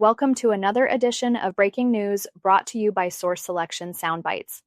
Welcome to another edition of Breaking News brought to you by Source Selection Soundbites.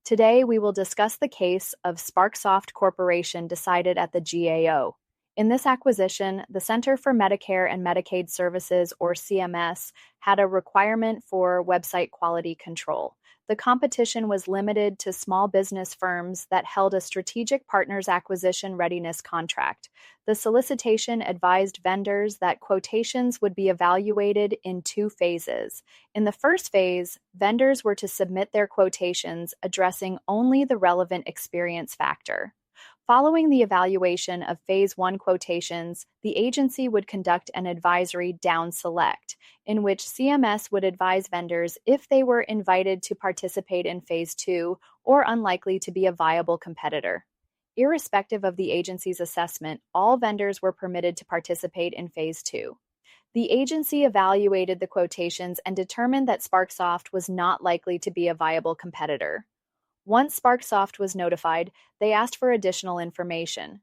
Today, we will discuss the case of Sparksoft Corporation decided at the GAO. In this acquisition, the Center for Medicare and Medicaid Services, or CMS, had a requirement for website quality control. The competition was limited to small business firms that held a strategic partners acquisition readiness contract. The solicitation advised vendors that quotations would be evaluated in two phases. In the first phase, vendors were to submit their quotations addressing only the relevant experience factor. Following the evaluation of Phase 1 quotations, the agency would conduct an advisory Downselect, in which CMS would advise vendors if they were invited to participate in Phase 2 or unlikely to be a viable competitor. Irrespective of the agency's assessment, all vendors were permitted to participate in Phase 2. The agency evaluated the quotations and determined that Sparksoft was not likely to be a viable competitor. Once Sparksoft was notified, they asked for additional information.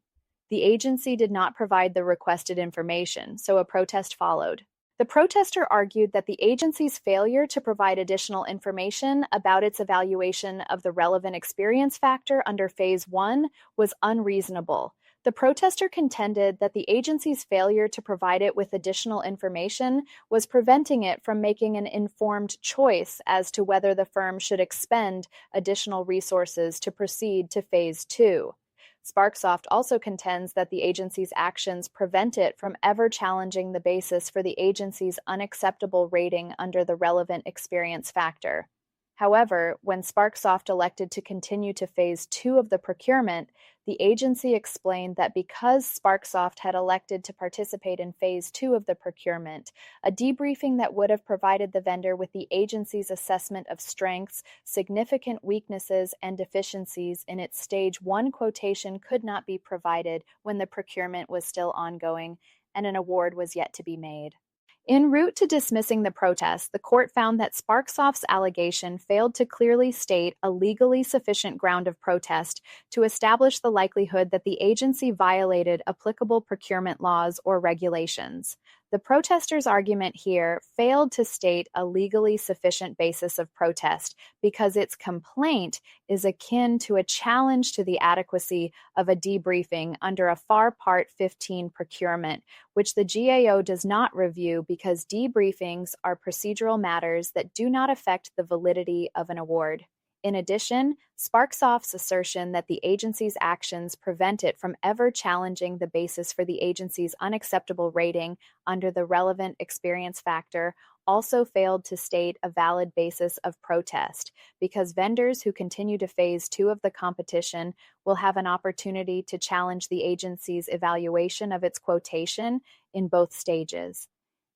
The agency did not provide the requested information, so a protest followed. The protester argued that the agency's failure to provide additional information about its evaluation of the relevant experience factor under Phase 1 was unreasonable. The protester contended that the agency's failure to provide it with additional information was preventing it from making an informed choice as to whether the firm should expend additional resources to proceed to Phase 2. Sparksoft also contends that the agency's actions prevent it from ever challenging the basis for the agency's unacceptable rating under the relevant experience factor. However, when Sparksoft elected to continue to Phase 2 of the procurement, the agency explained that because Sparksoft had elected to participate in Phase 2 of the procurement, a debriefing that would have provided the vendor with the agency's assessment of strengths, significant weaknesses, and deficiencies in its Stage 1 quotation could not be provided when the procurement was still ongoing and an award was yet to be made. En route to dismissing the protest, the court found that Sparksoft's allegation failed to clearly state a legally sufficient ground of protest to establish the likelihood that the agency violated applicable procurement laws or regulations. The protester's argument here failed to state a legally sufficient basis of protest because its complaint is akin to a challenge to the adequacy of a debriefing under a FAR Part 15 procurement, which the GAO does not review because debriefings are procedural matters that do not affect the validity of an award. In addition, Sparksoft's assertion that the agency's actions prevent it from ever challenging the basis for the agency's unacceptable rating under the relevant experience factor also failed to state a valid basis of protest because vendors who continue to Phase 2 of the competition will have an opportunity to challenge the agency's evaluation of its quotation in both stages.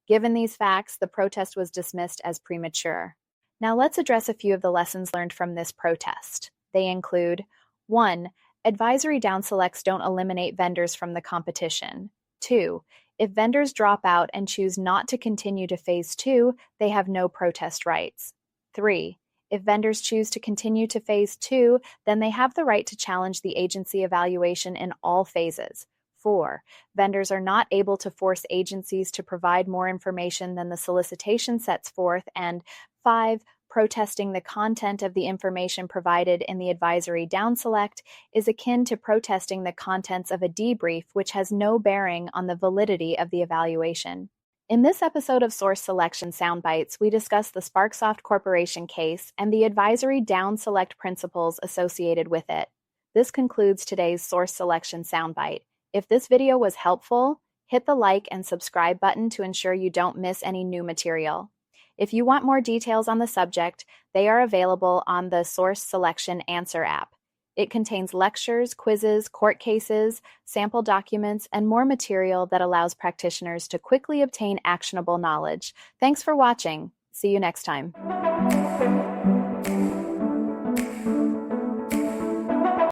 Given these facts, the protest was dismissed as premature. Now let's address a few of the lessons learned from this protest. They include 1. Advisory downselects don't eliminate vendors from the competition. 2. If vendors drop out and choose not to continue to Phase 2, they have no protest rights. 3. If vendors choose to continue to Phase 2, then they have the right to challenge the agency evaluation in all phases. 4. Vendors are not able to force agencies to provide more information than the solicitation sets forth. And 5. Protesting the content of the information provided in the advisory downselect is akin to protesting the contents of a debrief, which has no bearing on the validity of the evaluation. In this episode of Source Selection Soundbites, we discuss the Sparksoft Corporation case and the advisory downselect principles associated with it. This concludes today's Source Selection Soundbite. If this video was helpful, hit the like and subscribe button to ensure you don't miss any new material. If you want more details on the subject, they are available on the Source Selection Answer app. It contains lectures, quizzes, court cases, sample documents, and more material that allows practitioners to quickly obtain actionable knowledge. Thanks for watching. See you next time.